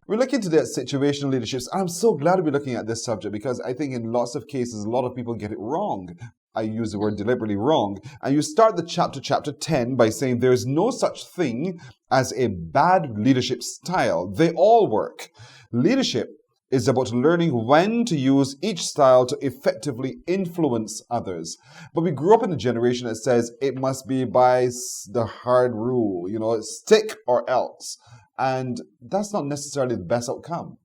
We're looking today at situational leaderships, and I'm so glad we're looking at this subject because I think in lots of cases, a lot of people get it wrong. I use the word deliberately wrong. And you start the chapter 10, by saying there is no such thing as a bad leadership style. They all work. Leadership is about learning when to use each style to effectively influence others. But we grew up in a generation that says it must be by the hard rule, stick or else. And that's not necessarily the best outcome.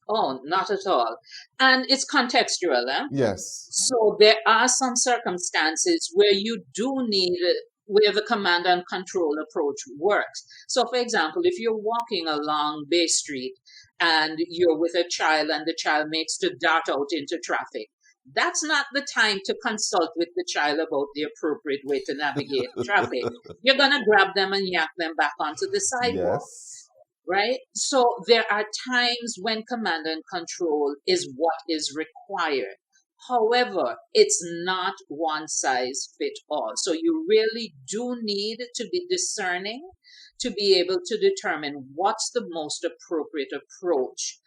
Oh, not at all. And it's contextual. Yes. So there are some circumstances where you do need, where the command and control approach works. So for example, if you're walking along Bay Street and you're with a child and the child makes to dart out into traffic, that's not the time to consult with the child about the appropriate way to navigate traffic. You're going to grab them and yank them back onto the sidewalk. Yes. Right? So there are times when command and control is what is required. However, it's not one size fit all. So you really do need to be discerning to be able to determine what's the most appropriate approach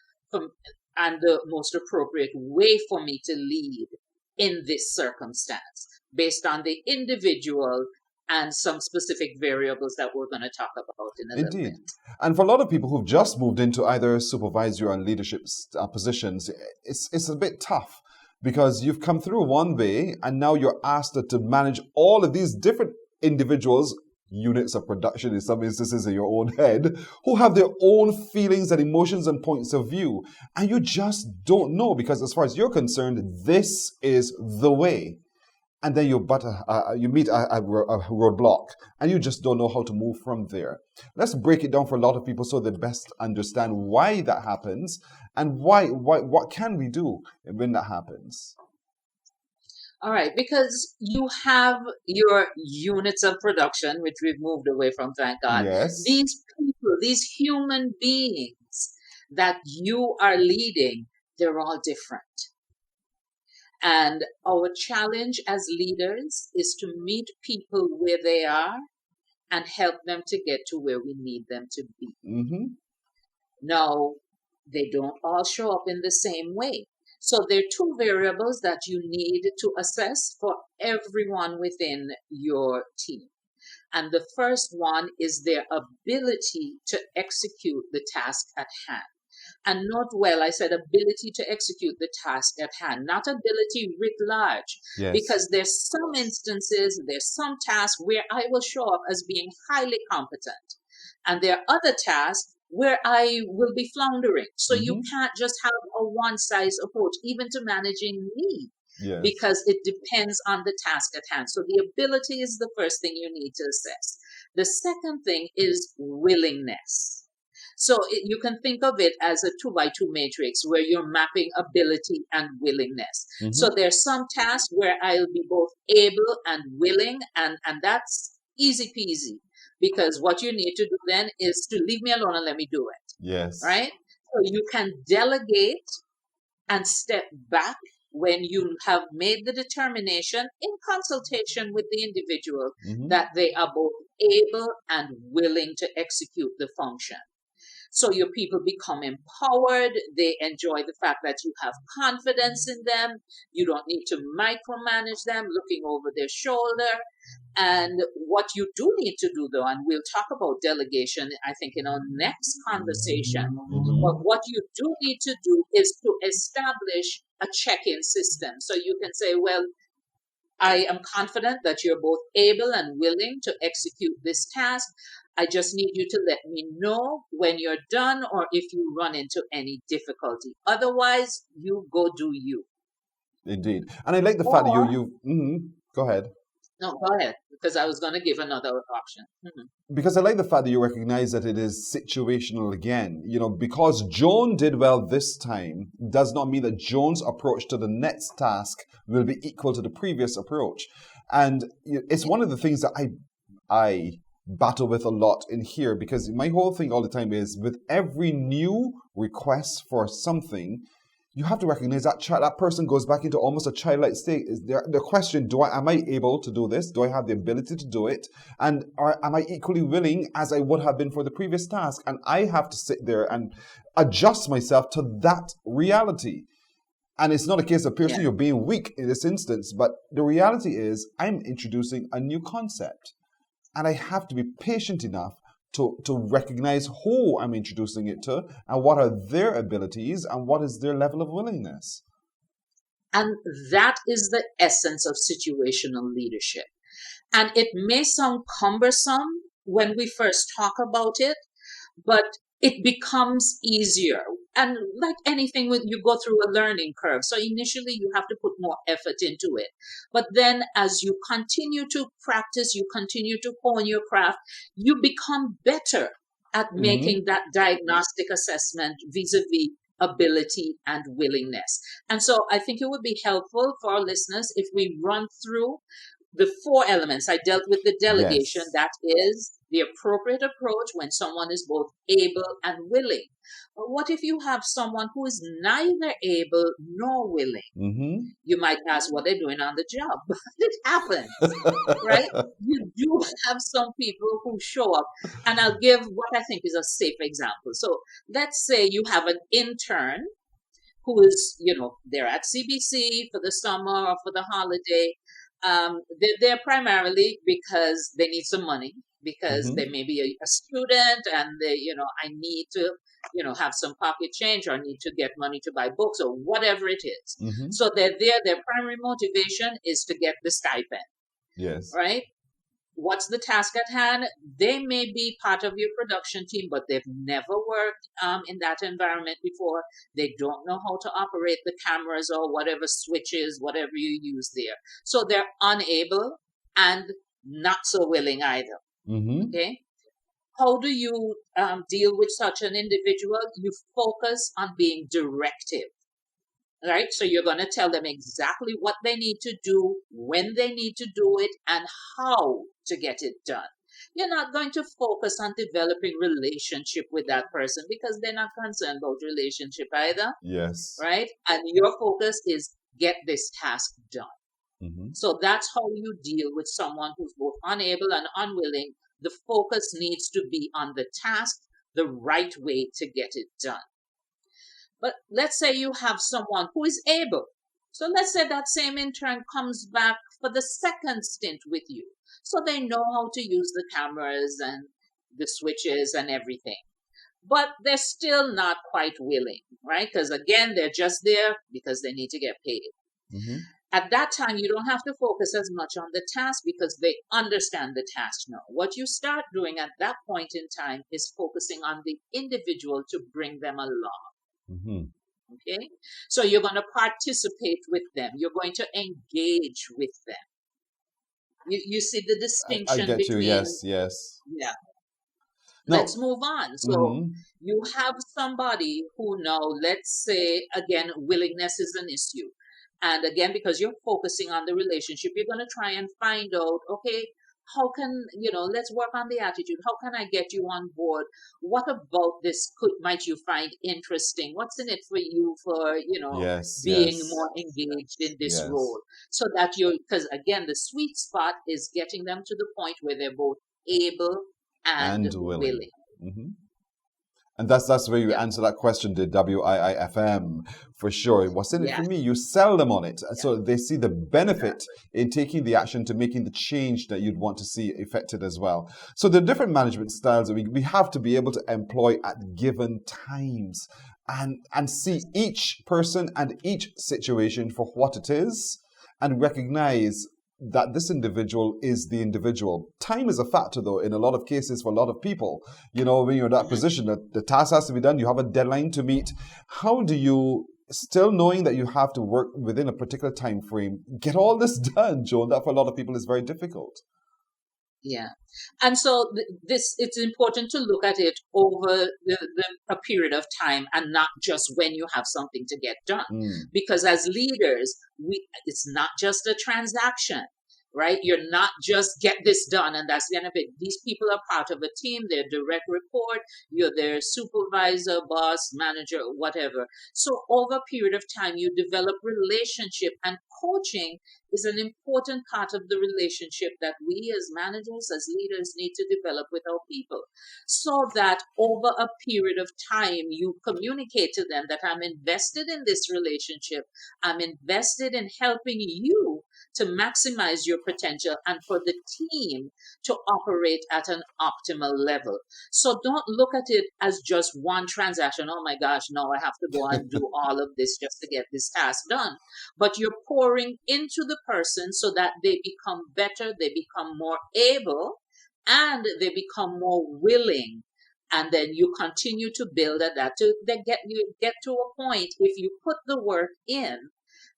and the most appropriate way for me to lead in this circumstance based on the individual and some specific variables that we're going to talk about in a little bit. And for a lot of people who've just moved into either supervisory and leadership positions, it's a bit tough because you've come through one way and now you're asked to manage all of these different individuals, units of production in some instances in your own head, who have their own feelings and emotions and points of view. And you just don't know because as far as you're concerned, this is the way. And then you meet a roadblock, and you just don't know how to move from there. Let's break it down for a lot of people so they best understand why that happens and what can we do when that happens. All right, because you have your units of production, which we've moved away from, thank God. Yes. These people, these human beings that you are leading, they're all different. And our challenge as leaders is to meet people where they are and help them to get to where we need them to be. Mm-hmm. Now, they don't all show up in the same way. So there are two variables that you need to assess for everyone within your team. And the first one is their ability to execute the task at hand. And note well, I said ability to execute the task at hand, not ability writ large. Yes. Because there's some instances, there's some tasks where I will show up as being highly competent. And there are other tasks where I will be floundering. So you can't just have a one-size approach, even to managing me. Yes. Because it depends on the task at hand. So the ability is the first thing you need to assess. The second thing is willingness. So you can think of it as a 2x2 matrix where you're mapping ability and willingness. Mm-hmm. So there's some tasks where I'll be both able and willing, and that's easy peasy, because what you need to do then is to leave me alone and let me do it. Yes. Right? So you can delegate and step back when you have made the determination in consultation with the individual that they are both able and willing to execute the function. So your people become empowered. They enjoy the fact that you have confidence in them. You don't need to micromanage them, looking over their shoulder. And what you do need to do, though, and we'll talk about delegation, I think, in our next conversation, but what you do need to do is to establish a check-in system. So you can say, well, I am confident that you're both able and willing to execute this task. I just need you to let me know when you're done or if you run into any difficulty. Otherwise, you go do you. Indeed. And I like the fact that you go ahead. No, go ahead, because I was going to give another option. Because I like the fact that you recognize that it is situational again. Because Joan did well this time does not mean that Joan's approach to the next task will be equal to the previous approach. And it's one of the things that I battle with a lot in here, because my whole thing all the time is with every new request for something, you have to recognize that that person goes back into almost a childlike state. Is there the question, am I able to do this? Do I have the ability to do it? And am I equally willing as I would have been for the previous task? And I have to sit there and adjust myself to that reality. And it's not a case of Pearson, you're being weak in this instance, but the reality is I'm introducing a new concept. And I have to be patient enough to recognize who I'm introducing it to and what are their abilities and what is their level of willingness. And that is the essence of situational leadership. And it may sound cumbersome when we first talk about it, but it becomes easier. And like anything, when you go through a learning curve. So initially you have to put more effort into it. But then as you continue to practice, you continue to hone your craft, you become better at making that diagnostic assessment vis-a-vis ability and willingness. And so I think it would be helpful for our listeners if we run through the 4 elements. I dealt with the delegation. Yes. That is the appropriate approach when someone is both able and willing. But what if you have someone who is neither able nor willing? You might ask what they're doing on the job. But it happens, right? You do have some people who show up. And I'll give what I think is a safe example. So let's say you have an intern who is, they're at CBC for the summer or for the holiday. They're there primarily because they need some money, because they may be a student and they, I need to, have some pocket change, or I need to get money to buy books or whatever it is. So they're there. Their primary motivation is to get the stipend. Yes. Right? What's the task at hand? They may be part of your production team, but they've never worked in that environment before. They don't know how to operate the cameras or whatever switches, whatever you use there. So they're unable and not so willing either. Okay. How do you deal with such an individual? You focus on being directive. Right? So you're going to tell them exactly what they need to do, when they need to do it, and how to get it done. You're not going to focus on developing relationship with that person because they're not concerned about relationship either. Yes. Right? And your focus is get this task done. So that's how you deal with someone who's both unable and unwilling. The focus needs to be on the task, the right way to get it done. But let's say you have someone who is able. So let's say that same intern comes back for the second stint with you. So they know how to use the cameras and the switches and everything. But they're still not quite willing, right? Because again, they're just there because they need to get paid. At that time, you don't have to focus as much on the task because they understand the task now. What you start doing at that point in time is focusing on the individual to bring them along. Okay, so you're going to participate with them. You're going to engage with them. You see the distinction I get between. you. Yes. Yeah. No. Let's move on. So you have somebody who now, let's say again, willingness is an issue. And again, because you're focusing on the relationship, you're going to try and find out, okay, how can, let's work on the attitude. How can I get you on board? What about this might you find interesting? What's in it for you for, being more engaged in this role? So that because again, the sweet spot is getting them to the point where they're both able and willing. And that's where you answer that question, the WIIFM, for sure. What's in it for me? You sell them on it. So they see the benefit in taking the action to making the change that you'd want to see effected as well. So the different management styles that we have to be able to employ at given times and see each person and each situation for what it is and recognize that this individual is the individual. Time is a factor, though, in a lot of cases for a lot of people. When you're in that position, the task has to be done, you have a deadline to meet. How do you, still knowing that you have to work within a particular time frame, get all this done, Joan? That for a lot of people is very difficult. Yeah. And so it's important to look at it over a period of time and not just when you have something to get done. Because as leaders, it's not just a transaction. right? You're not just get this done and that's the end of it. These people are part of a team, they're direct report, you're their supervisor, boss, manager, whatever. So over a period of time, you develop relationship, and coaching is an important part of the relationship that we as managers, as leaders, need to develop with our people, so that over a period of time you communicate to them that I'm invested in this relationship, I'm invested in helping you to maximize your potential and for the team to operate at an optimal level. So don't look at it as just one transaction. Oh my gosh, now I have to go and do all of this just to get this task done. But you're pouring into the person so that they become better, they become more able, and they become more willing. And then you continue to build at that to you get to a point, if you put the work in,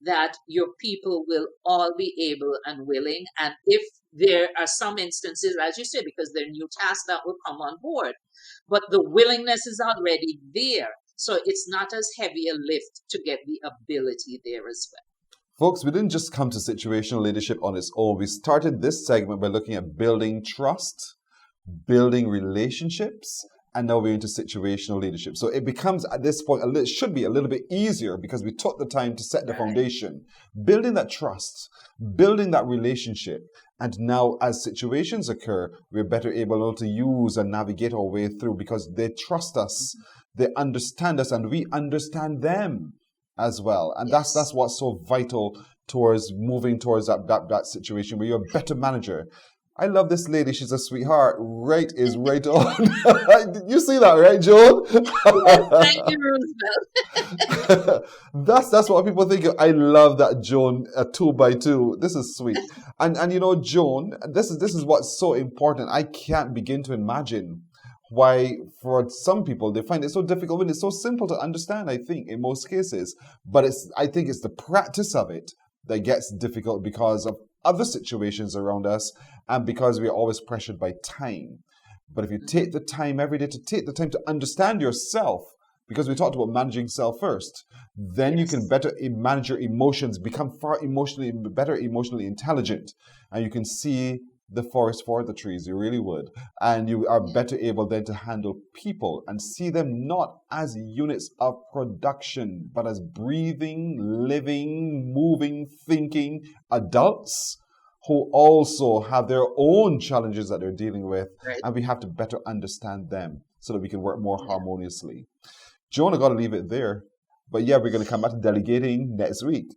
that your people will all be able and willing. And if there are some instances, as you say, because there are new tasks that will come on board, but the willingness is already there. So it's not as heavy a lift to get the ability there as well. Folks, we didn't just come to situational leadership on its own. We started this segment by looking at building trust, building relationships, and now we're into situational leadership. So it becomes, at this point, it should be a little bit easier because we took the time to set the foundation, building that trust, building that relationship. And now as situations occur, we're better able to use and navigate our way through because they trust us, they understand us, and we understand them as well. And that's what's so vital towards moving towards that situation where you're a better manager. I love this lady. She's a sweetheart. Right is right on. You see that, right, Joan? Thank you, Roosevelt. That's what people think. I love that, Joan. A 2x2. This is sweet. And you know, Joan, this is what's so important. I can't begin to imagine why, for some people, they find it so difficult when it's so simple to understand, I think, in most cases. But I think it's the practice of it that gets difficult because of other situations around us and because we're always pressured by time. But if you take the time every day to take the time to understand yourself, because we talked about managing self first, then you can better manage your emotions, become better emotionally intelligent, and you can see the forest for the trees. You really would. And you are better able then to handle people and see them not as units of production, but as breathing, living, moving, thinking adults who also have their own challenges that they're dealing with. Right. And we have to better understand them so that we can work more harmoniously. Joan, I got to leave it there. But yeah, we're going to come back to delegating next week.